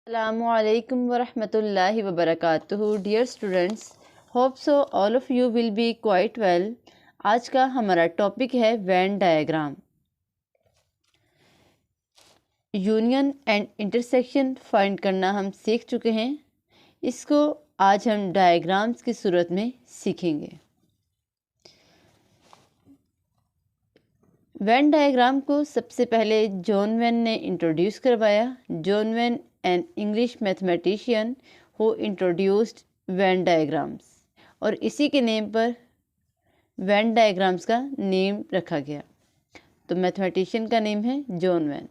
Assalamualaikum warahmatullahi wabarakatuh. Dear students, hope so all of you will be quite well. आज का हमारा topic है Venn diagram. Union and intersection find करना हम सीख चुके हैं। इसको आज हम डायग्राम्स की सूरत में सीखेंगे। वेन डायग्राम को सबसे पहले जॉन वेन ने इंट्रोड्यूस करवाया। John when an English mathematician who introduced Venn diagrams, और इसी के नेम पर Venn diagrams का नेम रखा गया। तो मैथमेटिशियन का नेम है जॉन वेन।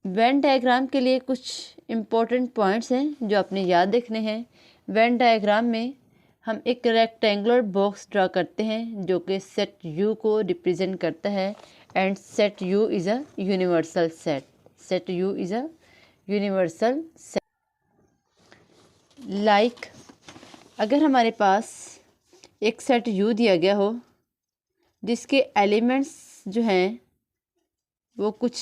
वेन डायग्राम के लिए कुछ इम्पोर्टेंट पॉइंट्स हैं जो आपने याद रखने हैं। वेन डायग्राम में हम एक रेक्टेंगुलर बॉक्स ड्रा करते हैं जो कि सेट यू को रिप्रेजेंट करता है, and set U is a universal set. Set U is a universal set. Like अगर हमारे पास एक सेट यू दिया गया हो जिसके एलिमेंट्स जो हैं वो कुछ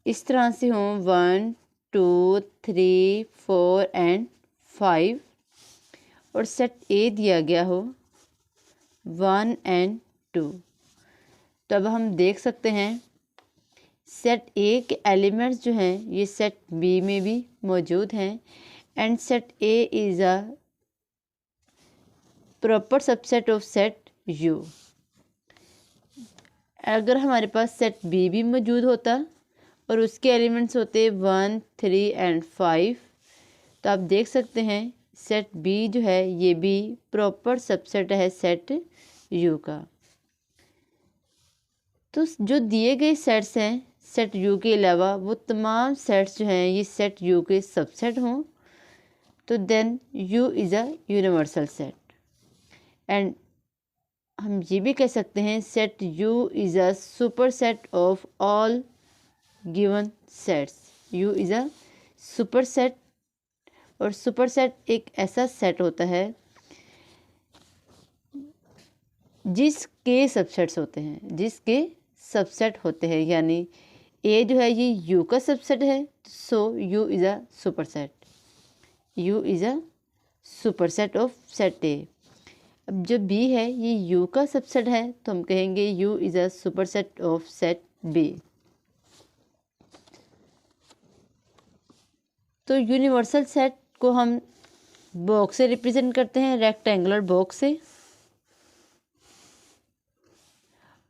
इस तरह से हों 1 2 3 4 एंड 5, और सेट ए दिया गया हो 1 एंड 2, तब हम देख सकते हैं सेट ए के एलिमेंट्स जो हैं ये सेट बी में भी मौजूद हैं, and set A is a proper subset of set you. अगर हमारे पास सेट बी भी मौजूद होता और उसके एलिमेंट्स होते 1 3 एंड 5, तो आप देख सकते हैं सेट बी जो है ये भी प्रॉपर सबसेट है सेट यू का। तो जो दिए गए सेट्स हैं सेट यू के अलावा वो तमाम सेट्स जो हैं ये सेट यू के सबसेट हों, तो then U is a universal set. And हम ये भी कह सकते हैं set U is a super set of all given sets. U is a super set, और सुपर सेट एक ऐसा सेट होता है जिसके सबसेट्स होते हैं, जिसके सबसेट होते हैं, यानी ए जो है ये यू का सबसेट है, so you is a super set. U is a super set of set ए। अब जो बी है ये यू का सबसेट है, तो हम कहेंगे U is a super set of set B. तो यूनिवर्सल सेट को हम बॉक्स से रिप्रेजेंट करते हैं, रेक्टेंगुलर बॉक्स से,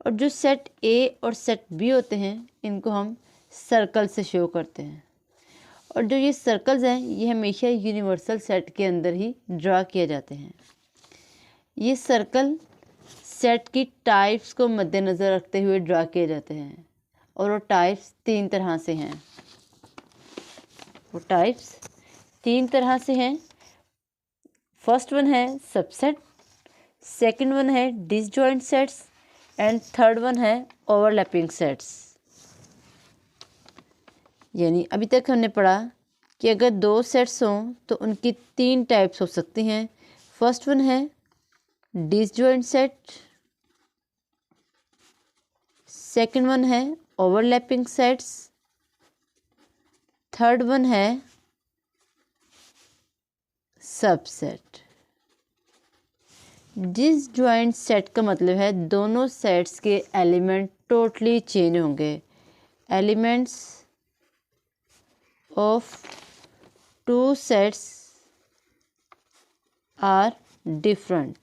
और जो सेट ए और सेट बी होते हैं इनको हम सर्कल से शो करते हैं। और जो ये सर्कल्स हैं ये हमेशा यूनिवर्सल सेट के अंदर ही ड्रा किए जाते हैं। ये सर्कल सेट की टाइप्स को मद्देनज़र रखते हुए ड्रा किए जाते हैं, और वो टाइप्स 3 तरह से हैं। वो टाइप्स 3 तरह से हैं। फर्स्ट वन है सबसेट, सेकंड वन है disjoint sets, and third one है ओवरलैपिंग सेट्स। यानी अभी तक हमने पढ़ा कि अगर 2 सेट्स हों तो उनकी 3 टाइप्स हो सकती हैं। फर्स्ट वन है डिसजॉइंट सेट, सेकंड वन है ओवरलैपिंग सेट्स, थर्ड वन है सबसेट। डिसजॉइंट सेट का मतलब है दोनों सेट्स के एलिमेंट टोटली चेंज होंगे। Elements of 2 sets are different,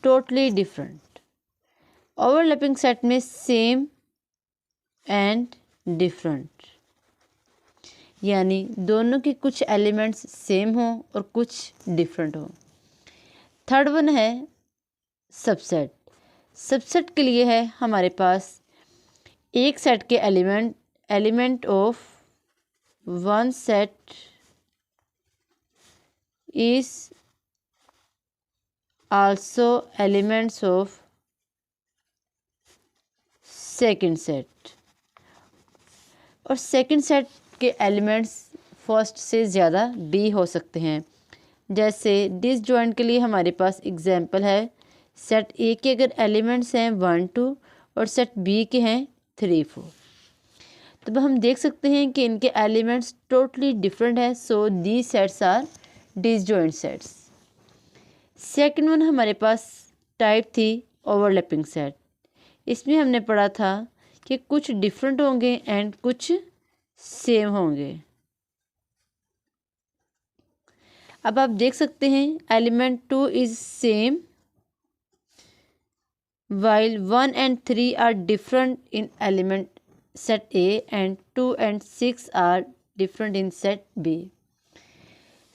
totally different. Overlapping set में सेम एंड डिफरेंट, यानी दोनों के कुछ एलिमेंट्स सेम हों और कुछ डिफरेंट हों। थर्ड वन है सबसेट। सबसेट के लिए है हमारे पास एक सेट के element of one set is also elements of second set, और सेकंड सेट के एलिमेंट्स फर्स्ट से ज़्यादा भी हो सकते हैं। जैसे डिसजॉइंट के लिए हमारे पास एग्जांपल है सेट ए के अगर एलिमेंट्स हैं 1 2 और सेट बी के हैं 3 4। तो हम देख सकते हैं कि इनके एलिमेंट्स टोटली डिफरेंट है, so these sets are disjoint sets. Second one हमारे पास टाइप थी ओवरलैपिंग सेट। इसमें हमने पढ़ा था कि कुछ डिफरेंट होंगे एंड कुछ सेम होंगे। अब आप देख सकते हैं element 2 is same while 1 and 3 are different in element set A and 2 and 6 are different in set B।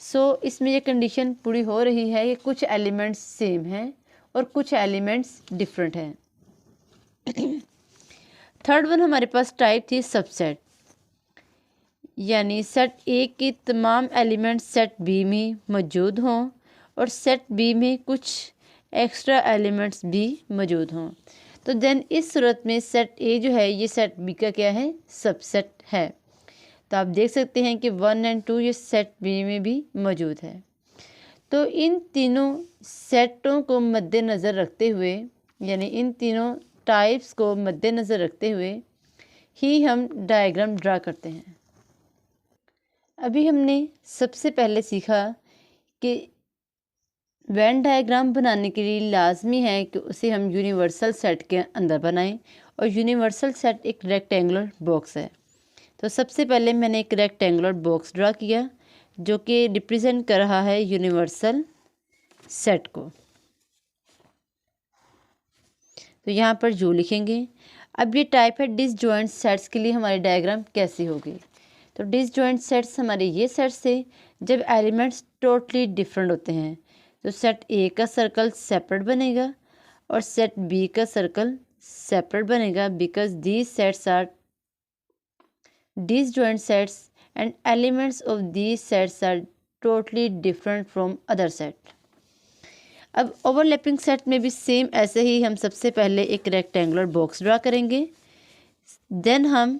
सो इसमें ये कंडीशन पूरी हो रही है कि कुछ एलिमेंट्स सेम हैं और कुछ एलिमेंट्स डिफरेंट हैं। थर्ड वन हमारे पास टाइप थी सबसेट, यानी सेट ए के तमाम एलिमेंट्स सेट बी में मौजूद हों और सेट बी में कुछ एक्स्ट्रा एलिमेंट्स भी मौजूद हों। तो देन इस सूरत में सेट ए जो है ये सेट बी का क्या है, सबसेट है। तो आप देख सकते हैं कि 1 एंड 2 ये सेट बी में भी मौजूद है। तो इन तीनों सेटों को मद्देनज़र रखते हुए, यानी इन तीनों टाइप्स को मद्देनज़र रखते हुए ही हम डायग्राम ड्रा करते हैं। अभी हमने सबसे पहले सीखा कि वेन डायग्राम बनाने के लिए लाजमी है कि उसे हम यूनिवर्सल सेट के अंदर बनाएं, और यूनिवर्सल सेट एक रेक्टेंगुलर बॉक्स है। तो सबसे पहले मैंने एक रेक्टेंगुलर बॉक्स ड्रा किया जो कि रिप्रेजेंट कर रहा है यूनिवर्सल सेट को। तो यहाँ पर जो लिखेंगे। अब ये टाइप है डिसजॉइंट सेट्स के लिए हमारी डायग्राम कैसी होगी। तो डिसजॉइंट सेट्स हमारे ये सेट्स थे जब एलिमेंट्स टोटली डिफरेंट होते हैं। तो सेट ए का सर्कल सेपरेट बनेगा और सेट बी का सर्कल सेपरेट बनेगा, because these sets are disjoint sets and elements of these sets are totally different from other set। अब ओवरलैपिंग सेट में भी सेम ऐसे ही हम सबसे पहले एक रेक्टेंगुलर बॉक्स ड्रा करेंगे, देन हम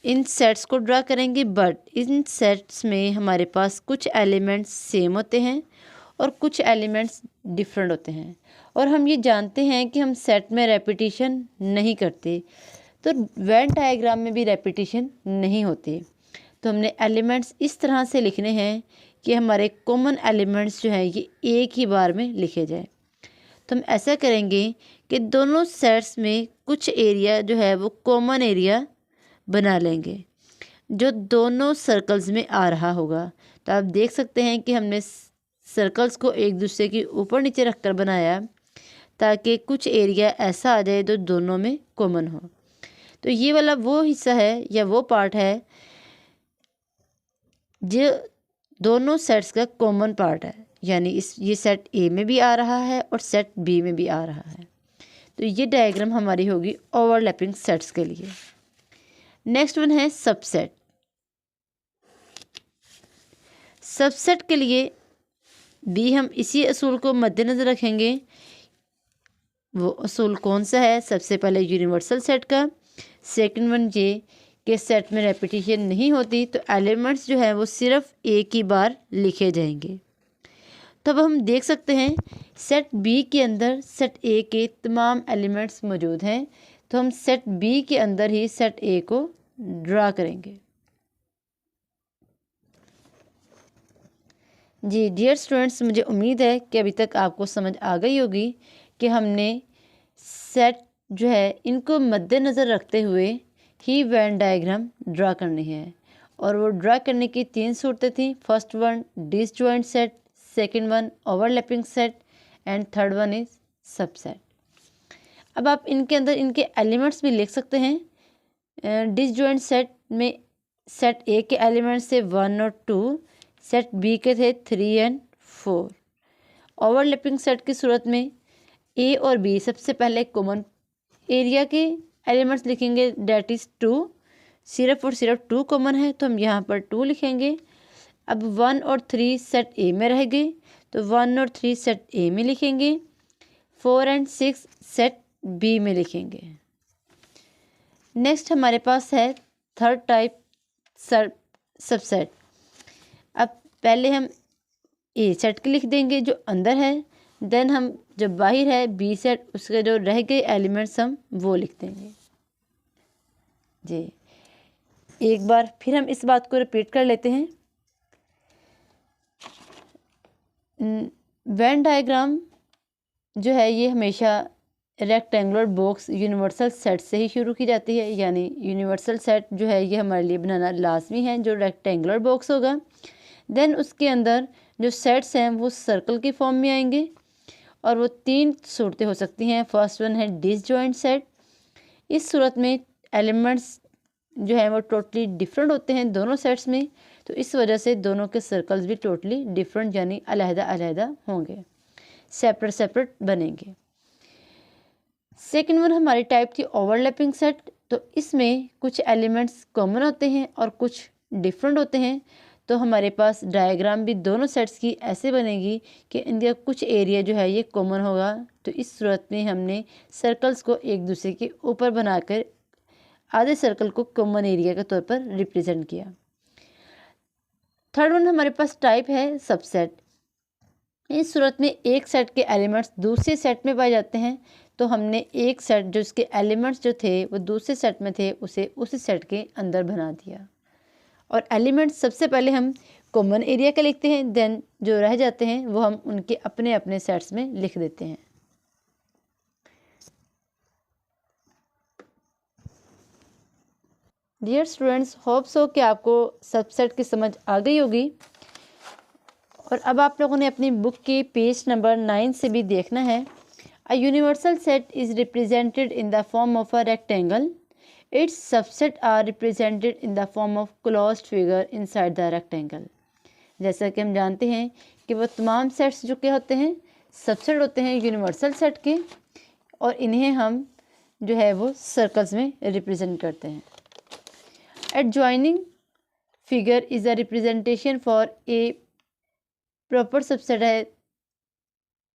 इन सेट्स को ड्रा करेंगे। बट इन सेट्स में हमारे पास कुछ एलिमेंट्स सेम होते हैं और कुछ एलिमेंट्स डिफरेंट होते हैं, और हम ये जानते हैं कि हम सेट में रेपिटेशन नहीं करते, तो वेन डायग्राम में भी रेपिटेशन नहीं होती। तो हमने एलिमेंट्स इस तरह से लिखने हैं कि हमारे कॉमन एलिमेंट्स जो हैं ये एक ही बार में लिखे जाए। तो हम ऐसा करेंगे कि दोनों सेट्स में कुछ एरिया जो है वो कॉमन एरिया बना लेंगे जो दोनों सर्कल्स में आ रहा होगा। तो आप देख सकते हैं कि हमने सर्कल्स को एक दूसरे के ऊपर नीचे रखकर बनाया ताकि कुछ एरिया ऐसा आ जाए जो दोनों में कॉमन हो। तो ये वाला वो हिस्सा है या वो पार्ट है जो दोनों सेट्स का कॉमन पार्ट है, यानी ये सेट ए में भी आ रहा है और सेट बी में भी आ रहा है। तो ये डायग्राम हमारी होगी ओवरलैपिंग सेट्स के लिए। नेक्स्ट वन है सबसेट। सबसेट के लिए भी हम इसी असूल को मद्देनज़र रखेंगे। वो असूल कौन सा है? सबसे पहले यूनिवर्सल सेट का, सेकंड वन ये कि सेट में रेपिटेशन नहीं होती, तो एलिमेंट्स जो है वो सिर्फ एक ही बार लिखे जाएंगे। तब हम देख सकते हैं सेट बी के अंदर सेट ए के तमाम एलिमेंट्स मौजूद हैं, तो हम सेट बी के अंदर ही सेट ए को ड्रा करेंगे। जी डियर स्टूडेंट्स, मुझे उम्मीद है कि अभी तक आपको समझ आ गई होगी कि हमने सेट जो है इनको मद्देनज़र रखते हुए ही वेन डायग्राम ड्रा करनी है, और वो ड्रा करने की 3 सूरतें थी। First one disjoint set, second one overlapping set and third one is subset. अब आप इनके अंदर इनके एलिमेंट्स भी लिख सकते हैं। डिसजॉइंट सेट में सेट ए के एलिमेंट्स थे 1 और 2, सेट बी के थे 3 एंड 4। ओवरलैपिंग सेट की सूरत में ए और बी सबसे पहले कॉमन एरिया के एलिमेंट्स लिखेंगे, डेट इज़ 2। सिर्फ और सिर्फ 2 कॉमन है तो हम यहाँ पर 2 लिखेंगे। अब 1 और 3 सेट ए में रह गए, तो 1 और 3 सेट ए में लिखेंगे। 4 एंड 6 सेट बी में लिखेंगे। नेक्स्ट हमारे पास है थर्ड टाइप सबसेट। अब पहले हम ए सेट के लिख देंगे जो अंदर है, देन हम जब बाहर है बी सेट उसके जो रह गए एलिमेंट्स हम वो लिख देंगे। जी, एक बार फिर हम इस बात को रिपीट कर लेते हैं। वेन डायग्राम जो है ये हमेशा रेक्टेंगुलर बॉक्स यूनिवर्सल सेट से ही शुरू की जाती है, यानी यूनिवर्सल सेट जो है ये हमारे लिए बनाना लाजमी है, जो रेक्टेंगुलर बॉक्स होगा। देन उसके अंदर जो सेट्स हैं वो सर्कल की फॉर्म में आएंगे और वो 3 सूरतें हो सकती हैं। फर्स्ट वन है डिसजॉइंट सेट। इस सूरत में एलिमेंट्स जो है वो टोटली डिफरेंट होते हैं दोनों सेट्स में, तो इस वजह से दोनों के सर्कल्स भी टोटली डिफरेंट यानी अलग-अलग होंगे, सेपरेट बनेंगे। सेकेंड वन हमारी टाइप थी ओवरलैपिंग सेट। तो इसमें कुछ एलिमेंट्स कॉमन होते हैं और कुछ डिफरेंट होते हैं। तो हमारे पास डायग्राम भी दोनों सेट्स की ऐसे बनेगी कि इनका कुछ एरिया जो है ये कॉमन होगा। तो इस सूरत में हमने सर्कल्स को एक दूसरे के ऊपर बनाकर आधे सर्कल को कॉमन एरिया के तौर पर रिप्रेजेंट किया। थर्ड वन हमारे पास टाइप है सबसेट। इस सूरत में एक सेट के एलिमेंट्स दूसरे सेट में पाए जाते हैं। तो हमने एक सेट जो इसके एलिमेंट्स जो थे वो दूसरे सेट में थे उसे उसी सेट के अंदर बना दिया। और एलिमेंट्स सबसे पहले हम कॉमन एरिया का लिखते हैं, देन जो रह जाते हैं वो हम उनके अपने अपने सेट्स में लिख देते हैं। डियर स्टूडेंट्स, होप सो कि आपको सबसेट की समझ आ गई होगी। और अब आप लोगों ने अपनी बुक के पेज नंबर 9 से भी देखना है। A universal set is represented in the form of a rectangle. Its subsets are represented in the form of closed figure inside the rectangle. जैसा कि हम जानते हैं कि वो तमाम सेट्स जो के होते हैं सबसेट होते हैं यूनिवर्सल सेट के, और इन्हें हम जो है वो सर्कल्स में रिप्रेजेंट करते हैं। Adjoining figure is a representation for a proper subset है,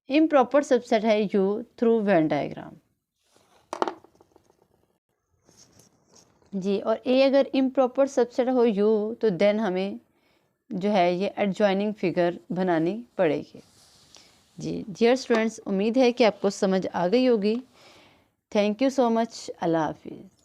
इम्प्रॉपर सबसेट है यू थ्रू वेन डायग्राम। जी, और ए अगर इम्प्रॉपर सबसेट हो यू तो देन हमें जो है ये एडजॉइनिंग फिगर बनानी पड़ेगी। जी डियर स्टूडेंट्स, उम्मीद है कि आपको समझ आ गई होगी। Thank you so much. अल्लाह हाफिज़।